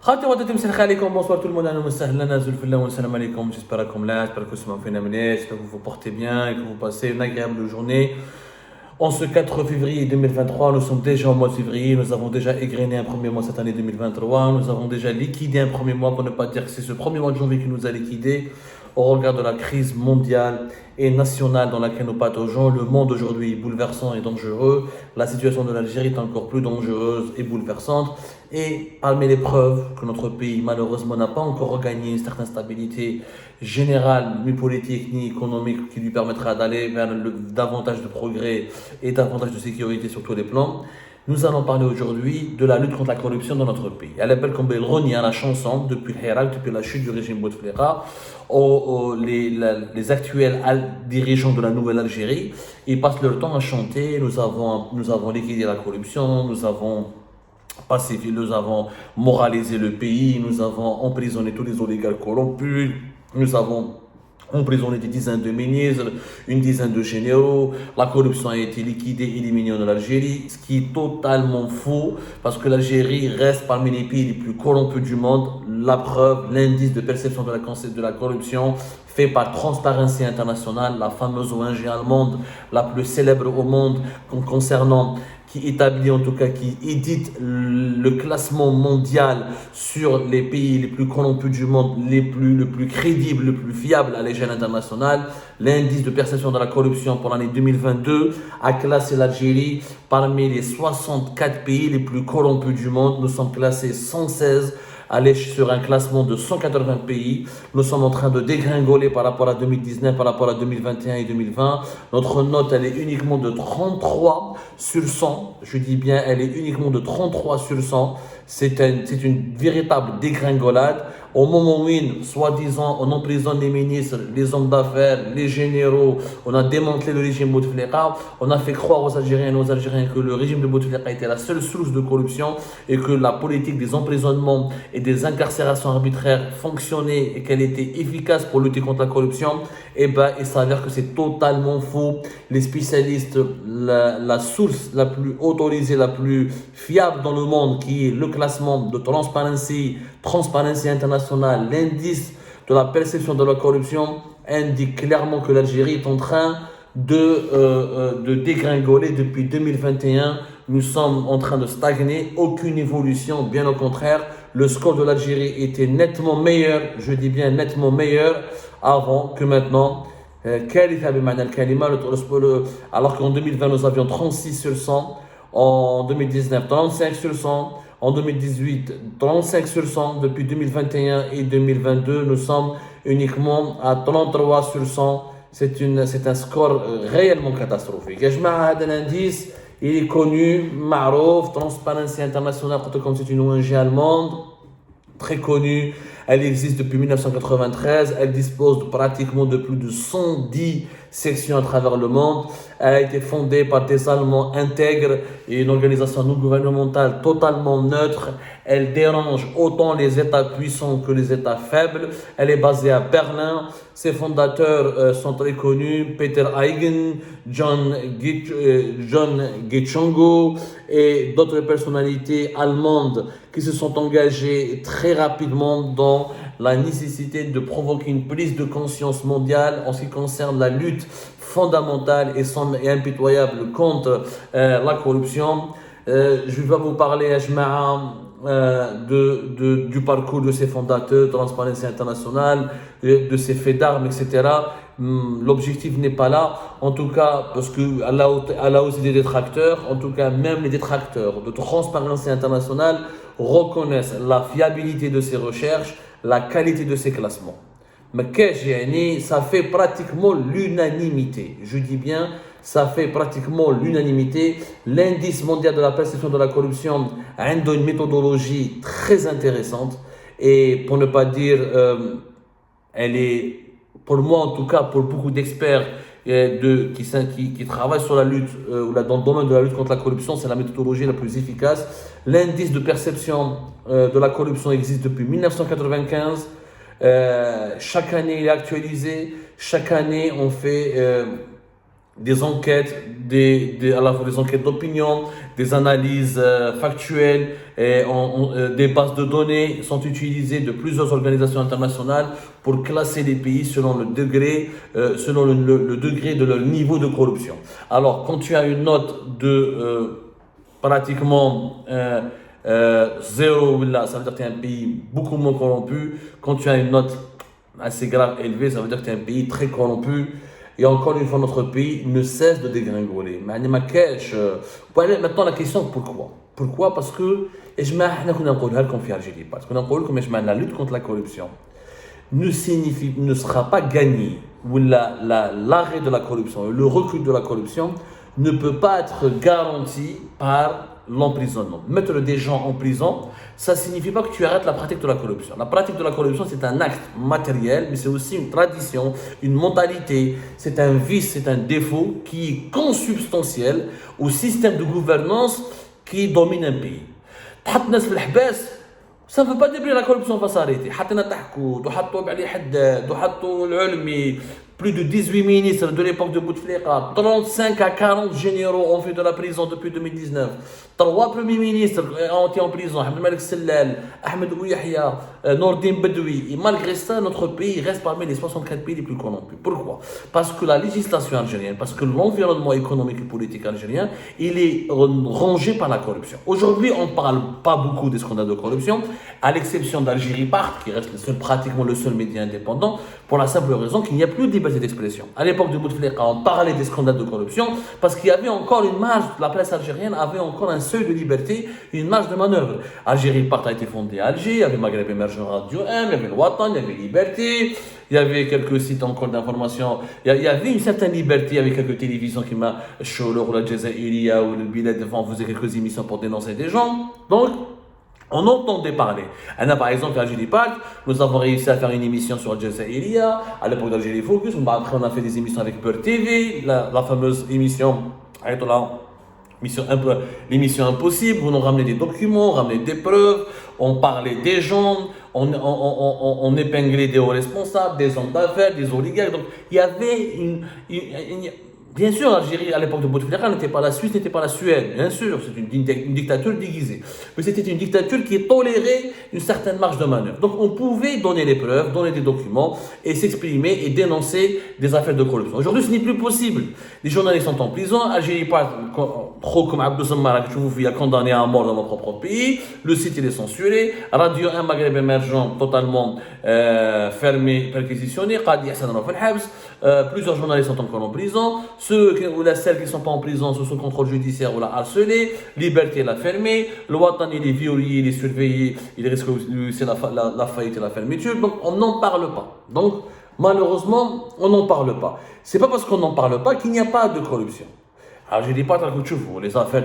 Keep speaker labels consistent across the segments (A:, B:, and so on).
A: خاوتي وطيتي مساء الخير عليكم بونسوار tout le monde اهلا وسهلا نازل في الله والسلام عليكم j'espère راكم لا j'espère que vous فينا مليح j'espère que vous vous portez bien et que vous passez une agréable journée. En ce 4 février 2023, nous sommes déjà au mois de février, nous avons déjà égrené un premier mois cette année 2023, nous avons déjà liquidé un premier mois, pour ne pas dire que c'est ce premier mois de janvier qui nous a liquidé au regard de la crise mondiale et nationale dans laquelle nous pataugeons. Le monde aujourd'hui est bouleversant et dangereux, la situation de l'Algérie est encore plus dangereuse et bouleversante, et parmi les preuves que notre pays malheureusement n'a pas encore regagné une certaine stabilité générale, ni politique, ni économique, qui lui permettra d'aller vers davantage de progrès et davantage de sécurité sur tous les plans. Nous allons parler aujourd'hui de la lutte contre la corruption dans notre pays. Elle appelle comme Belroni à la chanson depuis le Hirak, depuis la chute du régime Bouteflika, les actuels dirigeants de la nouvelle Algérie, ils passent leur temps à chanter. Nous avons liquidé la corruption, nous avons pacifié, nous avons moralisé le pays, nous avons emprisonné tous les oligarques corrompus, nous avons emprisonné des dizaines de ministres, une dizaine de généraux, la corruption a été liquidée, éliminée de l'Algérie, ce qui est totalement faux, parce que l'Algérie reste parmi les pays les plus corrompus du monde. La preuve, l'indice de perception de la corruption fait par Transparency International, la fameuse ONG allemande, la plus célèbre au monde concernant, qui établit en tout cas, qui édite le classement mondial sur les pays les plus corrompus du monde, le plus crédible, le plus fiable à l'échelle internationale. L'indice de perception de la corruption pour l'année 2022 a classé l'Algérie parmi les 64 pays les plus corrompus du monde. Nous sommes classés 116 sur un classement de 180 pays. Nous sommes en train de dégringoler par rapport à 2019, par rapport à 2021 et 2020. Notre note, elle est uniquement de 33 sur 100. Je dis bien, elle est uniquement de 33 sur 100. C'est une véritable dégringolade. Au moment où, soi-disant, on emprisonne les ministres, les hommes d'affaires, les généraux, on a démantelé le régime Bouteflika, on a fait croire aux Algériennes et aux Algériens que le régime de Bouteflika était la seule source de corruption et que la politique des emprisonnements et des incarcérations arbitraires fonctionnait et qu'elle était efficace pour lutter contre la corruption. Et ben, il s'avère que c'est totalement faux. Les spécialistes, la source la plus autorisée, la plus fiable dans le monde, qui est le classement de Transparency International, l'indice de la perception de la corruption, indique clairement que l'Algérie est en train de dégringoler depuis 2021. Nous sommes en train de stagner, aucune évolution, bien au contraire. Le score de l'Algérie était nettement meilleur, je dis bien nettement meilleur, avant que maintenant. Alors qu'en 2020 nous avions 36 sur 100, en 2019 35 sur 100, en 2018 35 sur 100, depuis 2021 et 2022 nous sommes uniquement à 33 sur 100. C'est un score réellement catastrophique. L'indice, il est connu, Marouf, Transparency International, comme c'est une ONG allemande, très connue. Elle existe depuis 1993, elle dispose pratiquement de plus de 110 sections à travers le monde. Elle a été fondée par des Allemands intègres et une organisation non gouvernementale totalement neutre. Elle dérange autant les États puissants que les États faibles. Elle est basée à Berlin. Ses fondateurs sont très connus, Peter Eigen, John Gichongo et d'autres personnalités allemandes qui se sont engagées très rapidement dans la nécessité de provoquer une prise de conscience mondiale en ce qui concerne la lutte fondamentale et impitoyable contre la corruption. Je vais vous parler, du parcours de ses fondateurs, Transparency International, de ses faits d'armes, etc. L'objectif n'est pas là, en tout cas, parce qu'elle a aussi des détracteurs. En tout cas, même les détracteurs de Transparency International reconnaissent la fiabilité de ses recherches, la qualité de ses classements. Mais ça fait pratiquement l'unanimité. Je dis bien, ça fait pratiquement l'unanimité. L'indice mondial de la perception de la corruption a une méthodologie très intéressante. Et pour ne pas dire, elle est, pour moi en tout cas, pour beaucoup d'experts qui travaillent sur la lutte, dans le domaine de la lutte contre la corruption, c'est la méthodologie la plus efficace. L'indice de perception de la corruption existe depuis 1995. Chaque année, il est actualisé. Chaque année, on fait des enquêtes, à la fois des enquêtes d'opinion, des analyses factuelles, des bases de données sont utilisées de plusieurs organisations internationales pour classer les pays selon le degré, le degré de leur niveau de corruption. Alors, quand tu as une note de pratiquement 0, là, ça veut dire que tu es un pays beaucoup moins corrompu. Quand tu as une note assez grave, élevée, ça veut dire que tu es un pays très corrompu. Et encore une fois, notre pays ne cesse de dégringoler. Mais maintenant, la question, pourquoi? Pourquoi? Parce que, et je parce que la lutte contre la corruption ne sera pas gagné, ou l'arrêt de la corruption, le recul de la corruption ne peut pas être garanti par l'emprisonnement. Mettre des gens en prison, ça ne signifie pas que tu arrêtes la pratique de la corruption. La pratique de la corruption, c'est un acte matériel, mais c'est aussi une tradition, une mentalité, c'est un vice, c'est un défaut qui est consubstantiel au système de gouvernance qui domine un pays. Ça ne veut pas dire que la corruption va s'arrêter. Plus de 18 ministres de l'époque de Bouteflika, 35 à 40 généraux ont fait de la prison depuis 2019. 3 premiers ministres ont été en prison, Ahmed Malik Sellal, Ahmed Ouyahia, Nordin Bedoui. Et malgré ça, notre pays reste parmi les 64 pays les plus corrompus. Pourquoi? Parce que la législation algérienne, parce que l'environnement économique et politique algérien, il est rongé par la corruption. Aujourd'hui, on ne parle pas beaucoup des scandales de corruption, à l'exception d'Algérie Part, qui reste pratiquement le seul média indépendant, pour la simple raison qu'il n'y a plus de liberté d'expression. À l'époque de Bouteflika, on parlait des scandales de corruption parce qu'il y avait encore une marge, la presse algérienne avait encore un seuil de liberté, une marge de manœuvre. Algérie Part a été fondée à Alger, il y avait Maghreb Émergent Radio 1, il y avait le Watan, il y avait Liberté, il y avait quelques sites encore d'information, il y avait une certaine liberté, il y avait quelques télévisions qui m'a Choulor, la Jazaïria ou le Bilad devant faisait quelques émissions pour dénoncer des gens. Donc, on entendait parler. Par exemple, à Algérie Park, nous avons réussi à faire une émission sur Al Jazaïria, à l'époque d'Algérie Focus. Après, on a fait des émissions avec Beurre TV, la fameuse émission, l'émission Impossible, où on ramenait des documents, on ramenait des preuves, on parlait des gens, on épinglait des hauts responsables, des hommes d'affaires, des oligarques. Donc, il y avait bien sûr, l'Algérie, à l'époque de Bouteflika, n'était pas la Suisse, n'était pas la Suède. Bien sûr, c'est une dictature déguisée. Mais c'était une dictature qui tolérait une certaine marge de manœuvre. Donc, on pouvait donner les preuves, donner des documents et s'exprimer et dénoncer des affaires de corruption. Aujourd'hui, ce n'est plus possible. Les journalistes sont en prison. Algérie, trop comme Abdou Sammara, que je vous fais, condamné à mort dans mon propre pays. Le site, il est censuré. Radio 1 Maghreb Émergent, totalement fermé, perquisitionné. Qadi Hassan Raouf al-Habs. Plusieurs journalistes sont encore en prison. Celles qui ne sont pas en prison sont sous contrôle judiciaire ou la harcelé. Liberté, l'a fermé. Le Watan, il est violé, il est surveillé. Il risque c'est la faillite et la fermeture. Donc, on n'en parle pas. Donc, malheureusement, on n'en parle pas. C'est pas parce qu'on n'en parle pas qu'il n'y a pas de corruption. Alors, je dis pas que tu vois les affaires,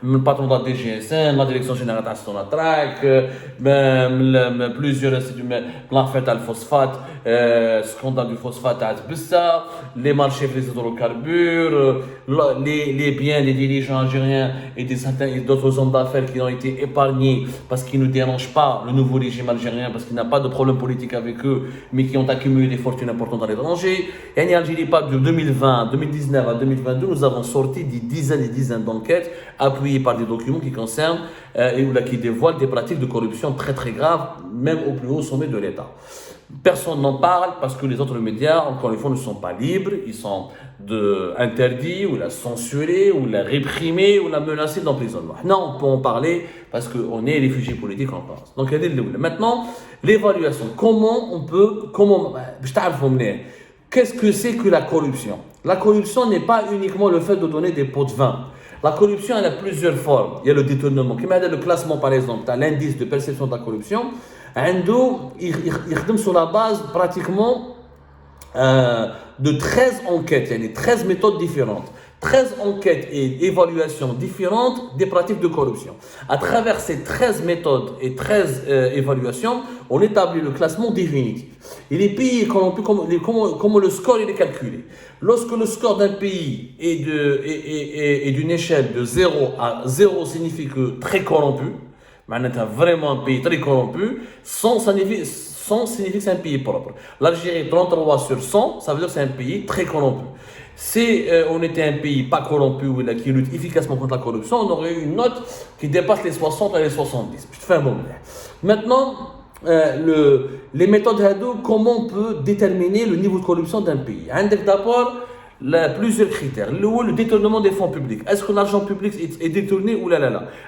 A: le patron de la DGSN, la direction générale de la traque, plusieurs instituts, l'affaire du phosphate, scandale du phosphate à Bissa, les marchés des hydrocarbures, les biens, les dirigeants algériens et d'autres hommes d'affaires qui ont été épargnés parce qu'ils ne dérangent pas le nouveau régime algérien, parce qu'il n'a pas de problème politique avec eux, mais qui ont accumulé des fortunes importantes à l'étranger. Et en Algérie, pas de 2020, 2019 à 2022, nous avons sorti des dizaines et des dizaines d'enquêtes appuyées par des documents qui concernent qui dévoilent des pratiques de corruption très très graves, même au plus haut sommet de l'État. Personne n'en parle parce que les autres médias, encore une fois, ne sont pas libres, ils sont interdits, ou la censurés, ou la réprimés, ou la menacés d'emprisonnement. Non, on peut en parler parce qu'on est réfugiés politiques en France. Donc, maintenant, l'évaluation. Qu'est-ce que c'est que la corruption? La corruption n'est pas uniquement le fait de donner des pots de vin. La corruption, elle a plusieurs formes. Il y a le détournement. Qui m'a dit le classement, par exemple, tu as l'indice de perception de la corruption. Il sur la base pratiquement de 13 enquêtes, il y a 13 méthodes différentes. 13 enquêtes et évaluations différentes des pratiques de corruption. À travers ces 13 méthodes et 13 évaluations, on établit le classement définitif. Et les pays corrompus, comment le score il est calculé. Lorsque le score d'un pays est d'une échelle de 0 à 0 signifie que très corrompu, vraiment un pays très corrompu, 100 100 signifie que c'est un pays propre. L'Algérie, 33 sur 100, ça veut dire que c'est un pays très corrompu. Si on était un pays pas corrompu ou qui lutte efficacement contre la corruption, on aurait eu une note qui dépasse les 60 et les 70. Je te fais un bon. Maintenant, les méthodes Hadou, comment on peut déterminer le niveau de corruption d'un pays? D'abord, plusieurs critères. Le détournement des fonds publics. Est-ce que l'argent public est détourné ou là?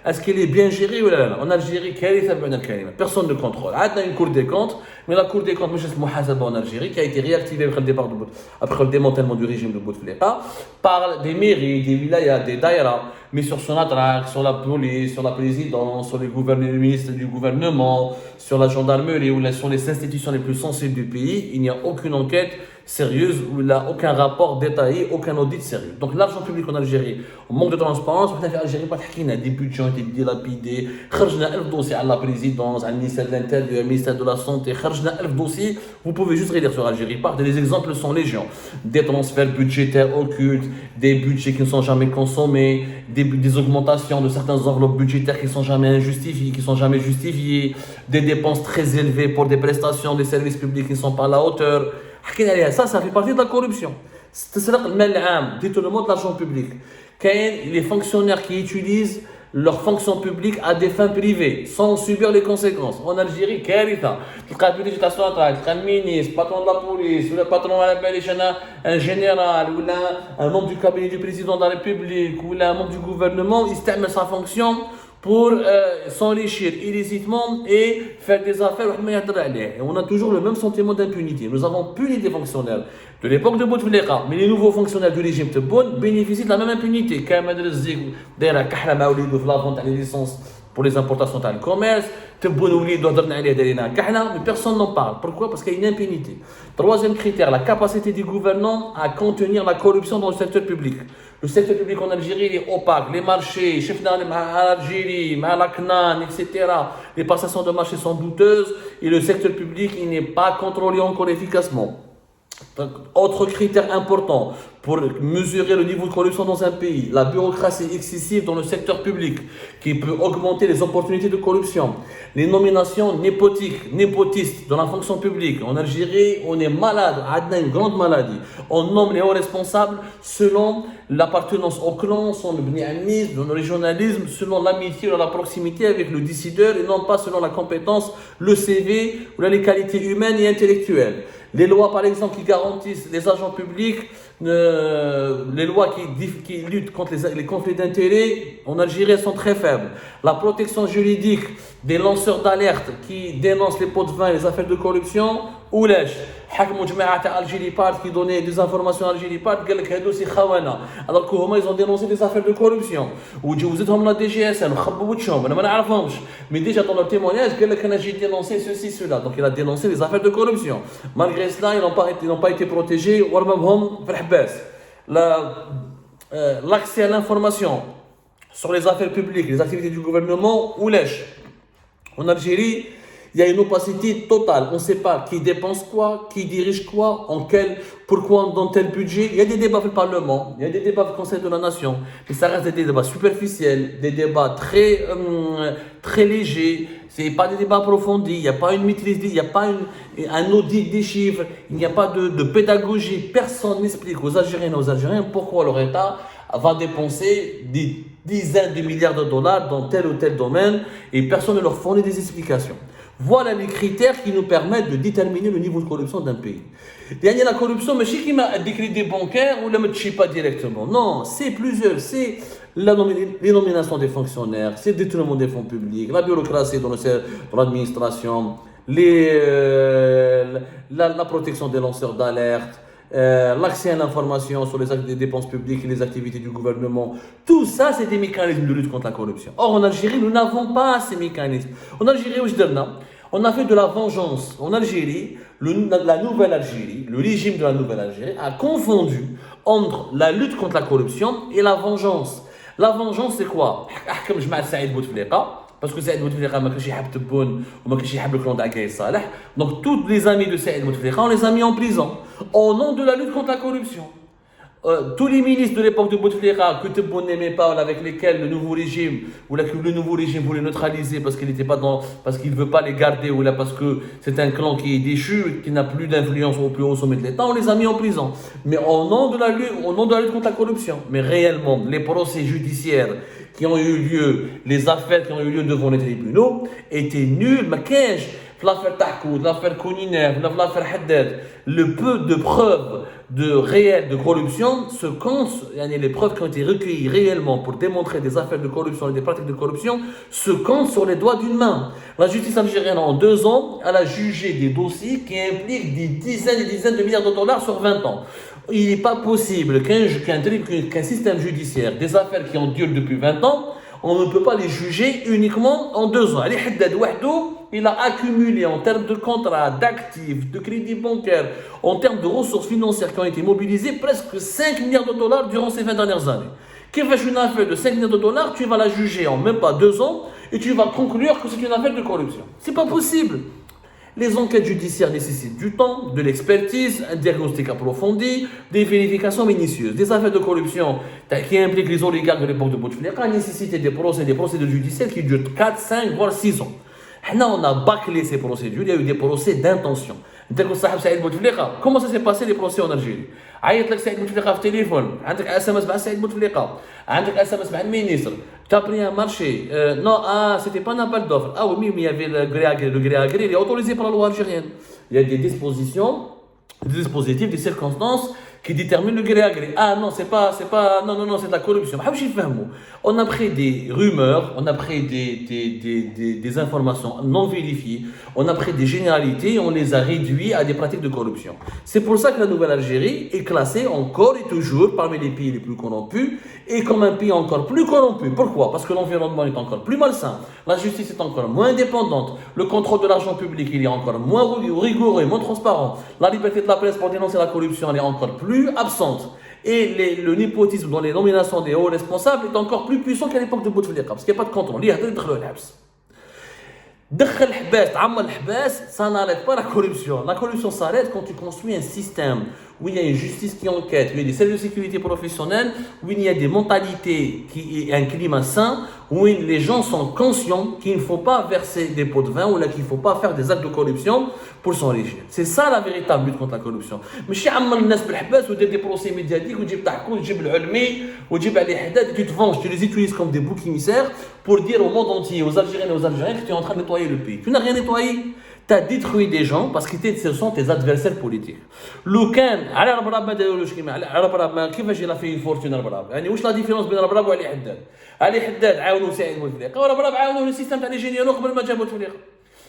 A: Est-ce qu'il est bien géré ou là? En Algérie, personne ne contrôle. Il y a une cour des comptes, mais la cour des comptes, en Algérie, qui a été réactivée après le démantèlement du régime de Bouteflika, parle des mairies, des wilayas, des daïras, mais sur son adresse, sur la police, sur la présidence, sur les ministres du gouvernement, sur la gendarmerie ou sur les institutions les plus sensibles du pays, il n'y a aucune enquête sérieuse où il n'y a aucun rapport détaillé, aucun audit sérieux. Donc l'argent public en Algérie, on manque de transparence. En Algérie, des budgets ont été dilapidés. Kharjna 1000 dossiers à la présidence, à le ministère de l'Intérieur, au ministère de la Santé. Kharjna 1000 dossiers. Vous pouvez juste relire sur Algérie. Les exemples sont légion. Des transferts budgétaires occultes, des budgets qui ne sont jamais consommés, des augmentations de certaines enveloppes budgétaires qui ne sont jamais justifiées, des dépenses très élevées pour des prestations, des services publics qui ne sont pas à la hauteur. Ça fait partie de la corruption. C'est le détournement de l'argent public. Les fonctionnaires qui utilisent leurs fonctions publiques à des fins privées sans subir les conséquences. En Algérie, le ministre, patron de la police, le patron de un général, ou un membre du cabinet du président de la République, ou un membre du gouvernement, il se met sa fonction pour s'enrichir illicitement et faire des affaires. Et on a toujours le même sentiment d'impunité. Nous avons puni des fonctionnaires de l'époque de Bouteflika, mais les nouveaux fonctionnaires du régime Tebboune bénéficient de la même impunité. La vente à les licences pour les importations dans le commerce, mais personne n'en parle. Pourquoi? Parce qu'il y a une impunité. Troisième critère, la capacité du gouvernement à contenir la corruption dans le secteur public. Le secteur public en Algérie il est opaque. Les marchés, chef d'Algérie, la CNAN, etc. Les passations de marché sont douteuses et le secteur public il n'est pas contrôlé encore efficacement. Autre critère important pour mesurer le niveau de corruption dans un pays, la bureaucratie excessive dans le secteur public qui peut augmenter les opportunités de corruption, les nominations népotistes dans la fonction publique. En Algérie, on est malade, on a une grande maladie. On nomme les hauts responsables selon l'appartenance au clan, selon le bniamisme, le régionalisme, selon l'amitié ou la proximité avec le décideur et non pas selon la compétence, le CV ou les qualités humaines et intellectuelles. Les lois, par exemple, qui garantissent les agents publics, les lois qui luttent contre les conflits d'intérêts en Algérie sont très faibles. La protection juridique des lanceurs d'alerte qui dénoncent les pots de vin et les affaires de corruption, ou lèche. حكموا جماعة Algérie Part qui donnait des informations à Algérie Part قال لك هادو سي خونه alors que ils ont dénoncé des affaires de corruption وجوزتهم لا DGSN وخبوا وجههم انا ما نعرفهمش mais déjà dans leur témoignage قال لك انا j'ai dénoncé ceci cela donc il a dénoncé des affaires de corruption malgré cela ils n'ont pas été protégés ورممهم في الحباس l'accès à l'information sur les affaires publiques les activités du gouvernement ou lèche en Algérie. Il y a une opacité totale. On ne sait pas qui dépense quoi, qui dirige quoi, pourquoi dans tel budget. Il y a des débats au Parlement, il y a des débats au Conseil de la Nation. Mais ça reste des débats superficiels, des débats très légers. Ce n'est pas des débats approfondis, il n'y a pas une maîtrise, il n'y a pas un audit des chiffres, il n'y a pas de pédagogie. Personne n'explique aux Algériennes et aux Algériens pourquoi leur État va dépenser des dizaines de milliards de dollars dans tel ou tel domaine et personne ne leur fournit des explications. Voilà les critères qui nous permettent de déterminer le niveau de corruption d'un pays. Il y a la corruption, mais je sais qui m'a des crédits bancaires ou ne me pas directement. Non, c'est plusieurs. C'est les nominations des fonctionnaires, c'est le détournement des fonds publics, la bureaucratie dans l'administration, la protection des lanceurs d'alerte, l'accès à l'information sur les dépenses publiques et les activités du gouvernement. Tout ça, c'est des mécanismes de lutte contre la corruption. Or, en Algérie, nous n'avons pas ces mécanismes. En Algérie, on a fait de la vengeance. En Algérie, la nouvelle Algérie, le régime de la nouvelle Algérie a confondu entre la lutte contre la corruption et la vengeance. La vengeance, c'est quoi? Comme je m'appelle Saïd Bouteflika, parce que Saïd Bouteflika ما كانش يحب تبون وما كانش يحب le clan d'Agaï Saleh. Donc tous les amis de Saïd Bouteflika, on les a mis en prison au nom de la lutte contre la corruption. tous les ministres de l'époque de Bouteflika, que Tebboune n'aimait pas, avec lesquels le nouveau régime, voulait neutraliser parce qu'il n'était pas parce qu'il ne veut pas les garder, ou là parce que c'est un clan qui est déchu, qui n'a plus d'influence au plus haut sommet de l'État, on les a mis en prison. Mais au nom de la lutte contre la corruption. Mais réellement, les procès judiciaires qui ont eu lieu, les affaires qui ont eu lieu devant les tribunaux, étaient nuls. Mais qu'est-ce l'affaire Tahkoud, l'affaire Kouniner, l'affaire Haddad, le peu de preuves réelles de corruption se comptent, les preuves qui ont été recueillies réellement pour démontrer des affaires de corruption et des pratiques de corruption se comptent sur les doigts d'une main. La justice algérienne, en 2 ans, elle a jugé des dossiers qui impliquent des dizaines et dizaines de milliards de dollars sur 20 ans. Il n'est pas possible qu'un système judiciaire, des affaires qui ont duré depuis 20 ans, on ne peut pas les juger uniquement en 2 ans. Ali Haddad Wahdo, il a accumulé en termes de contrats, d'actifs, de crédits bancaires, en termes de ressources financières qui ont été mobilisées, presque 5 milliards de dollars durant ces 20 dernières années. Qu'est-ce que une affaire de 5 milliards de dollars, tu vas la juger en même pas 2 ans et tu vas conclure que c'est une affaire de corruption. C'est pas possible. Les enquêtes judiciaires nécessitent du temps, de l'expertise, un diagnostic approfondi, des vérifications minutieuses. Des affaires de corruption qui impliquent les oligarques de l'époque de Bouteflika nécessitaient des procédures judiciaires qui durent 4, 5, voire 6 ans. Maintenant, on a bâclé ces procédures, il y a eu des procès d'intention. Comment ça s'est passé les procès en Algérie? عيط لك سعيد بوتفليقه في التليفون, عندك اس ام اس مع سعيد بوتفليقه, عندك اس ام اس مع المينيستر, tu as pris un marché, non, c'était pas un appel d'offres. Ah oui, mais il y avait le gré à gré, il est autorisé par la loi algérienne. Il y a des dispositions, des dispositifs, des circonstances qui déterminent le gré à gré. Ah non, c'est pas, non, c'est de la corruption. On a pris des rumeurs, on a pris des informations non vérifiées, on a pris des généralités, on les a réduits à des pratiques de corruption. C'est pour ça que la Nouvelle-Algérie est classée encore et toujours parmi les pays les plus corrompus et comme un pays encore plus corrompu. Pourquoi? Parce que l'environnement est encore plus malsain, la justice est encore moins indépendante, le contrôle de l'argent public il est encore moins rigoureux, moins transparent, la liberté de la presse pour dénoncer la corruption elle est encore plus absente. Et le népotisme dans les nominations des hauts responsables est encore plus puissant qu'à l'époque de Bouteflika, parce qu'il n'y a pas de contrôle. Ça n'arrête pas la corruption. La corruption s'arrête quand tu construis un système où il y a une justice qui enquête, où il y a des services de sécurité professionnels, où il y a des mentalités et un climat sain, où les gens sont conscients qu'il ne faut pas verser des pots de vin ou qu'il ne faut pas faire des actes de corruption pour s'enrichir. C'est ça la véritable lutte contre la corruption. Mais si tu des procès médiatiques, ou tu te venges, tu les utilises comme des boucs émissaires pour dire au monde entier, aux Algériennes et aux Algériens que tu es en train de nettoyer le pays. Tu n'as rien nettoyé. Tu as détruit des gens parce que ce sont tes adversaires politiques. Loukan, كيفاش il a fait une fortune الربراب؟ يعني واش لا ديفيرونس بين الربراب وعلي حداد؟ علي حداد عاونوا سعيد بوتفليقه والربراب عاونوا le système تاع لي جينيرو قبل ما جا بوتفليقه.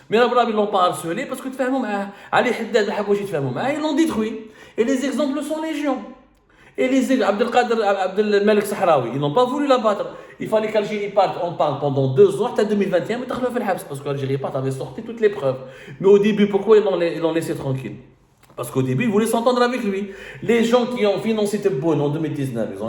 A: Mais الربراب ils l'ont pas harcelé parce que تفاهموا معاه. علي حداد ما حبوش يتفاهموا معاه, ils l'ont détruit. Et les exemples sont légion. Et les Abdelmalek Sahraoui, ils n'ont pas voulu l'abattre. Il fallait qu'Algérie parte, on parle pendant 2 ans, jusqu'à 2021, mais parce qu'Algérie parte avait sorti toutes les preuves. Mais au début, pourquoi ils l'ont laissé tranquille? Parce qu'au début, ils voulaient s'entendre avec lui. Les gens qui ont financé Tebboune en 2019, ils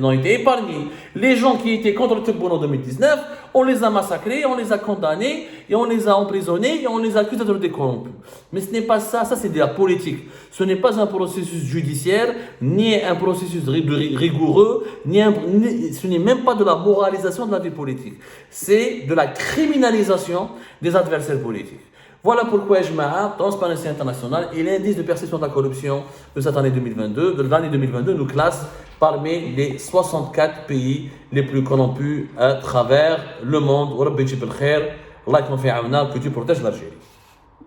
A: ont été épargnés. Les gens qui étaient contre Tebboune en 2019, on les a massacrés, on les a condamnés, et on les a emprisonnés, et on les accuse d'être des corrompus. Mais ce n'est pas ça, ça c'est de la politique. Ce n'est pas un processus judiciaire, ni un processus rigoureux, ce n'est même pas de la moralisation de la vie politique. C'est de la criminalisation des adversaires politiques. Voilà pourquoi Ejma'a, Transparency International et l'indice de perception de la corruption de cette année 2022, de l'année 2022, nous classe parmi les 64 pays les plus corrompus à travers le monde. Allah que tu protèges l'Algérie.